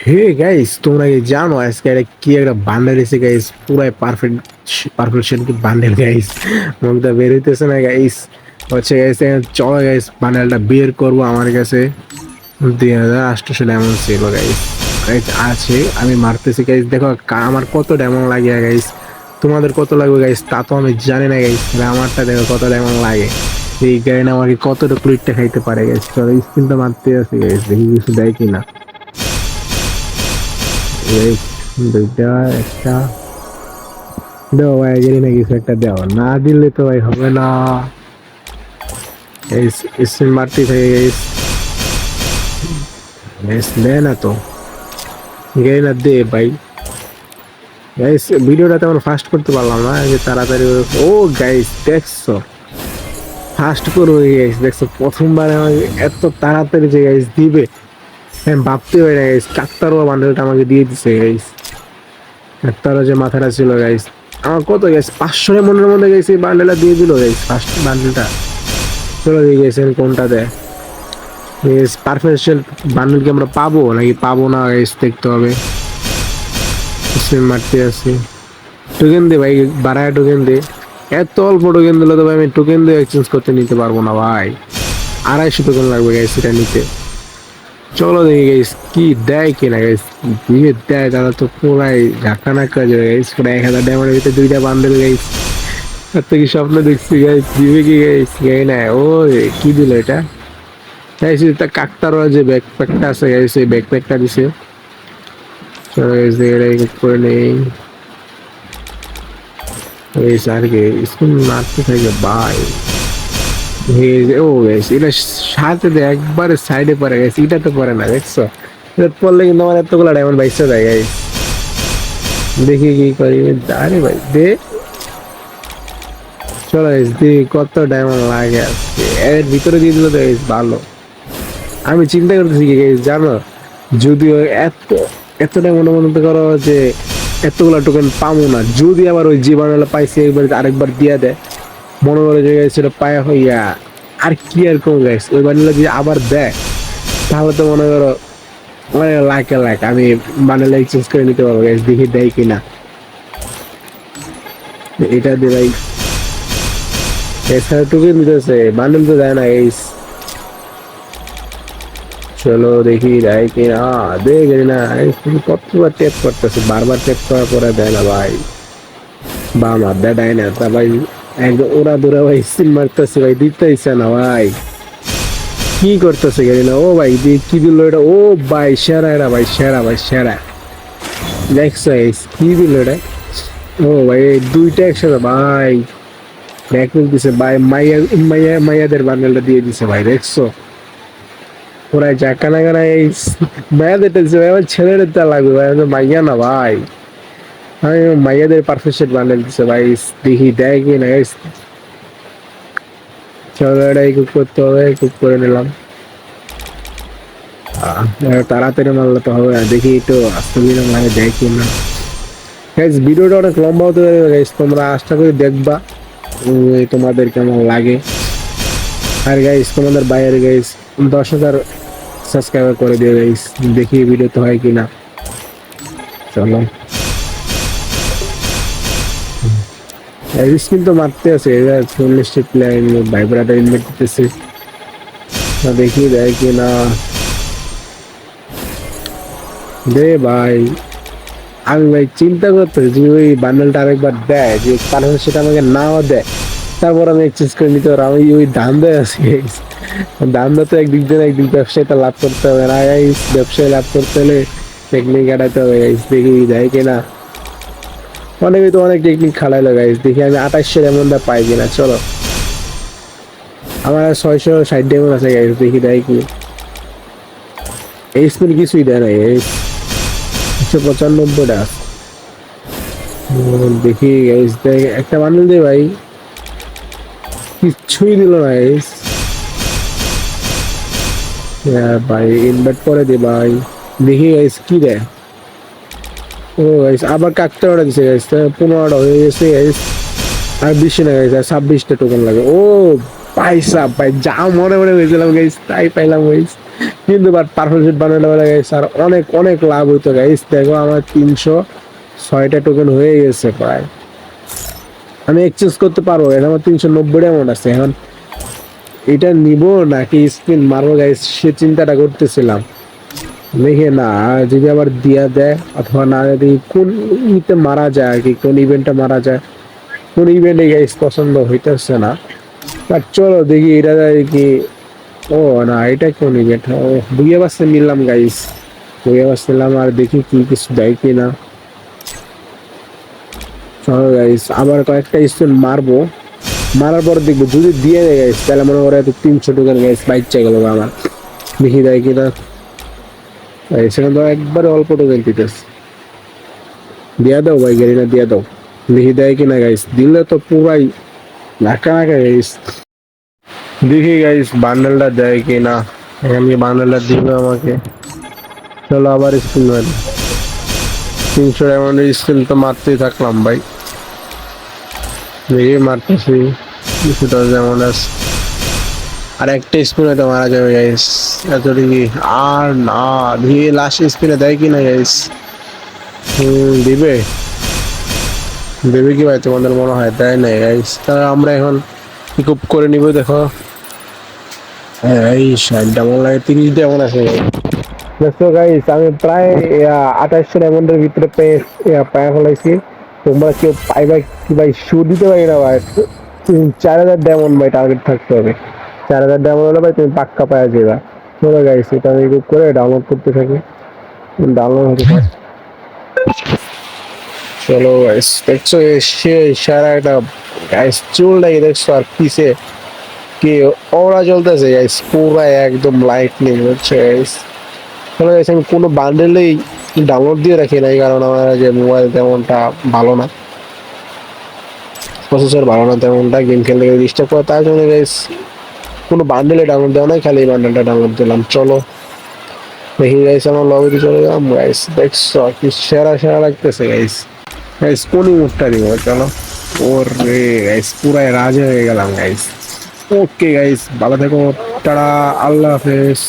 Hey guys, তোমরা কি জানো আজকে একটা কি একটা বান্ডেল এসে গাইস, পুরাই পারফেক্ট পারফেকশন কি বান্ডেল গাইস। মুখটা বের হইতেছে না গাইস। হচ্ছে গাইস, চলো গাইস বান্ডেলটা বের করবো। আমার কাছে 2800 ডায়মন্ড ছিল গাইস। আছে, আমি মারতেছি গাইস। দেখো আমার কত ডায়মন্ড লাগে গাইস, তোমাদের কত লাগবে গাইস তা তো আমি জানি না গাইস। আমারটা দেখো কত ডায়মন্ড লাগে। এই গাড়ি আমাকে কতটা প্লেটটা খাইতে পারে গাইস। চলো স্ক্রিনটা মারতে আছে গাইস, দেখি কিছু দেয় কিনা। এই দুইটা, একটা দেও ভাই, গেলি না কিছু একটা দেও, না দিলে তো ভাই হবে না। এই স্পিন মারতে থাকে গাইস, গাইস দে না তো, গেলি না দে ভাই। গাইস ভিডিওটা তেমন ফাস্ট করতে পারলাম না, এই যে তাড়াতাড়ি। ও গাইস দেখছো, ফাস্ট করবো গাইস, দেখছো প্রথমবার আমাকে এত তাড়াতাড়ি যে গাইস দিবে আমি ভাবতে পারি না গাইস। কাকতারুয়া বান্ডেলটা আমাকে দিয়ে দিছে গাইস। তারা যে মাথাটা ছিল গাইস, আমার কত গাইস 500 মনের মধ্যে গেছে বান্ডেলটা দিয়ে দিল গাইস, ফার্স্ট বান্ডেলটা। চলো দিয়ে গেছেন কোনটা দেয় গাইস। পারফেকশন বান্ডেল কি আমরা পাবো নাকি পাবো না গাইস, দেখতে হবে। স্পিন মারতে আসি, টোকেন দে ভাই, বাড়ায় টোকেন দে। এত অল্প টোকেন দিলে তো ভাই আমি টোকেন দিয়ে এক্সচেঞ্জ করতে নিতে পারবো না ভাই। 250 টোকেন লাগবে গাইস এটা নিতে। চলো দেখি গাইস কি দেয় কিনা গাইস। দিয়ে দেয় তাহলে তো পুরাই ঝাঁকা নাকা যাবে গাইস। পুরো 1000 ডায়মন্ডের ভিতরে দুইটা বান্ডেল গাইস। আর তো কি স্বপ্ন দেখছি গাইস, দিবে কি গাইস, গাই না। ও কি দিল এটা গাইস? এটা কাকতারও যে ব্যাকপ্যাকটা আছে গাইস, এই ব্যাকপ্যাকটা দিছে। চলো গাইস এটা করে নেই গাইস। আর কি স্কুল মারতে থাকে ভাই। ও গাইস এটা সাথে দে একবারে সাইডে পড়ে গেছে, এটা তো পড়ে না দেখছো। এটা পড়লে কিন্তু আমার এতগুলো ডায়মন্ড বাইসে যায় গাইস। দেখি কি করি। আরে ভাই দে, চলো গাইস দেখি কত ডায়মন্ড লাগে আজকে। এর ভিতরে দিয়ে দিল তো গাইস ভালো। আমি চিন্তা করতেছি কি গাইস জানো, যদিও এত এতটা মনে করো যে এতগুলা টোকেন পাবো না, যদি আবার ওই জীবাণুটা পাইছে একবার আরেকবার দিয়া দেয়, মনে করে যে গাইস সেটা পায়া হইয়া আর কি আর কোন গাইস, ওই বানিলা যদি আবার দেয় তাহলে তো মনে করো মানে লাখে লাখ আমি বানালে এক্সচেঞ্জ করে নিতে পারবো গাইস। দেখি দেয় কিনা এটা দিয়ে ভাই। এছাড়া টোকেন দিতেছে, বান্ডেল তো দেয় না গাইস। চলো দেখি দেয় কিনা। দেখ না, কতবার ট্যাপ করতেছে, বারবার ট্যাপ করার পরে দেয় না ভাই। বা আমার দেয় না তা ভাই। একদম ওরা দৌড়া ভাই সিম মারতেছে ভাই, দিতে ইচ্ছা না ভাই। কি করতেছে গাড়ি না। ও ভাই কি দিল এটা, ও ভাই সেরা এরা ভাই, সেরা ভাই সেরা। দেখছো কি দিল এটা। ও ভাই দুইটা একসাথে ভাই ব্যাকমেল দিছে ভাই। মাইয়া মাইয়া মাইয়াদের বান্ডেলটা দিয়ে দিছে ভাই, দেখছো ওরা জাকা না গানা। এই মাইয়াদেরটা দিছে ভাই, আমার ছেলেদের তা লাগবে ভাই, আমি তো মাইয়া না ভাই। আমি মাইয়াদের পারফেকশন বান্ডেল দিছে ভাই। দেখি দেয় কি না। চলো এটা কুক করতে হবে, কুক করে নিলাম। তাড়াতাড়ি মারলে তো হবে না, দেখি একটু আস্তে দিলাম লাগে দেয় কি না। গাইস ভিডিওটা অনেক লম্বা হতে পারে গাইস, তোমরা আশা করে দেখবা তোমাদের কেমন লাগে। আর গাইস তোমাদের বাইরে গাইস 10,000 সাবস্ক্রাইবার করে দিও গাইস, দেখি ভিডিওতে হয় কিনা। চলো স্কিন তো মারতে আছে, 40টি প্লেয়ার ভাই ব্রাদার ইনভাইট দিতেছে, দেখি দেয় কিনা। দে ভাই, আমি ভাই চিন্তা করতেছি যে ওই বান্ডেলটা আরেকবার দেয়, যে কারণ সেটা আমাকে নাও দেয়, তারপর আমি এক্সচেঞ্জ করে নিতে পারবো। আমি ওই ধান্দায় আছি। ধান্দা তো একদিক দিয়ে একদিক ব্যবসায়টা লাভ করতে হবে না গাইস। ব্যবসায় লাভ করতে হলে টেকনিক খাটাতে হবে গাইস, দেখি দেয় কিনা। অনেকে তো অনেক টেকনিক খাটাইলো গাইস, দেখি আমি 2800 এমনটা পাই কিনা। চলো আমার 660 ডেমন আছে গাইস, দেখি দেয় কি। এই স্পিন কিছুই দেয় না গাইস, 195টা। দেখি গাইস দেখ একটা বান্ডেল দে ভাই, কিচ্ছুই দিল না গাইস। ভাই ইনভাইট করে দে ভাই, দেখি গাইস কি দেয়। ও গাইস আবার কাকটা অর্ডার দিছে গাইস, 15টা হয়ে গেছে গাইস। আর বেশি না গাইস, আর 26টা টোকেন লাগে। ও পয়সা ভাই, যা মনে মনে হয়েছিলাম গাইস তাই পাইলাম গাইস। কিন্তু বাট পারফেক্ট সিট বানালে বলে গাইস আর অনেক অনেক লাভ হইতো গাইস। দেখো আমার 306টা টোকেন হয়ে গেছে প্রায়। আমি এক্সচেঞ্জ করতে পারবো, এটা আমার 390 অ্যামাউন্ট আছে। এখন এটা নিব নাকি স্পিন মারবো গাইস, সে চিন্তাটা করতেছিলাম। দেখে না যদি আবার দিয়া দেয় অথবা না যদি কোন ইতে মারা যায় আর কি, কোন ইভেন্টে মারা যায়, কোন ইভেন্টে গাইস পছন্দ হইতেছে না। বাট চলো দেখি এটা কি। ও না, এটা কোন ইভেন্ট? ও বুঝে পারছে, নিলাম গাইস, বুঝে পারছিলাম। আর দেখি কি কিছু দেয় কিনা। চলো গাইস আবার কয়েকটা স্পিন মারবো, মারার পর দেখবো যদি দিয়ে দেয় গাইস তাহলে মনে করে 300 টোকেন গাইস বাইক চাই গেল আমার। দেখি দেয় কিনা। সেখানে তো একবারে অল্প টোকেন দিতেছে। দিয়া দাও ভাই, গাড়িটা দিয়া দাও, দেখি দেয় কিনা গাইস। দিলে তো পুরাই নাকা নাকা গাইস। দেখি গাইস বান্ডেলটা দেয় কিনা। এখানে বান্ডেলটা দিবে আমাকে। চলো আবার স্পিন মারি। 300 ডায়মন্ডের স্পিন তো মারতেই থাকলাম ভাই, দেখি মারতেছি। 210 ডায়মন্ড আছে, আর একটা স্পিনে তো মারা যাবে গাইস এতটুকু। আর না, দিয়ে লাস্ট স্পিনে দেয় কিনা গাইস। দিবে, দেবে কি ভাই তোমাদের মনে হয়? দেয় নাই গাইস, তাহলে আমরা এখন পিকআপ করে নিব। দেখো এই 60 ডায়মন্ড লাগে, 30 ডায়মন্ড আছে দেখো গাইস। আমি প্রায় 2800 ডায়মন্ডের ভিতরে পায়ে ফেলাইছি। তোমরা কেউ পাইবা কি ভাই? শু দিতে পারি না ভাই। 4000 ডায়মন্ড ভাই টার্গেট থাকতে হবে। 4000 ডায়মন্ড হলে ভাই তুমি পাক্কা পাওয়া যাবে। চলো গাইস এটা আমি গ্রুপ করে ডাউনলোড করতে থাকি। ডাউনলোড হতে থাকে। চলো গাইস দেখছো সে সারা একটা গাইস চুলটাই দেখছো, আর পিছে কি ওরা জ্বলতেছে গাইস, পুরো একদম লাইটনিং হচ্ছে গাইস। চলো গাইস আমি কোনো বান্ডেলেই ডাউনলোড দিয়ে রাখি নাই, কারণ আমার যে মোবাইল তেমনটা ভালো না, প্রসেসর ভালো না তেমনটা, গেম খেলতে গেলে ডিস্টার্ব করে, তার জন্য গাইস কোনো বান্ডেলে ডাউনলোড দেওয়া নাই, খালি এই বান্ডেলটা ডাউনলোড দিলাম। চলো দেখি গাইস আমার লবিতে চলে গেলাম গাইস। দেখছো কি সেরা সেরা লাগতেছে গাইস। গাইস কোন মুডটা দিব? চলো। ওরে গাইস পুরাই রাজা হয়ে গেলাম গাইস। ওকে গাইস ভালো থেকো, টাটা, আল্লাহ হাফেজ।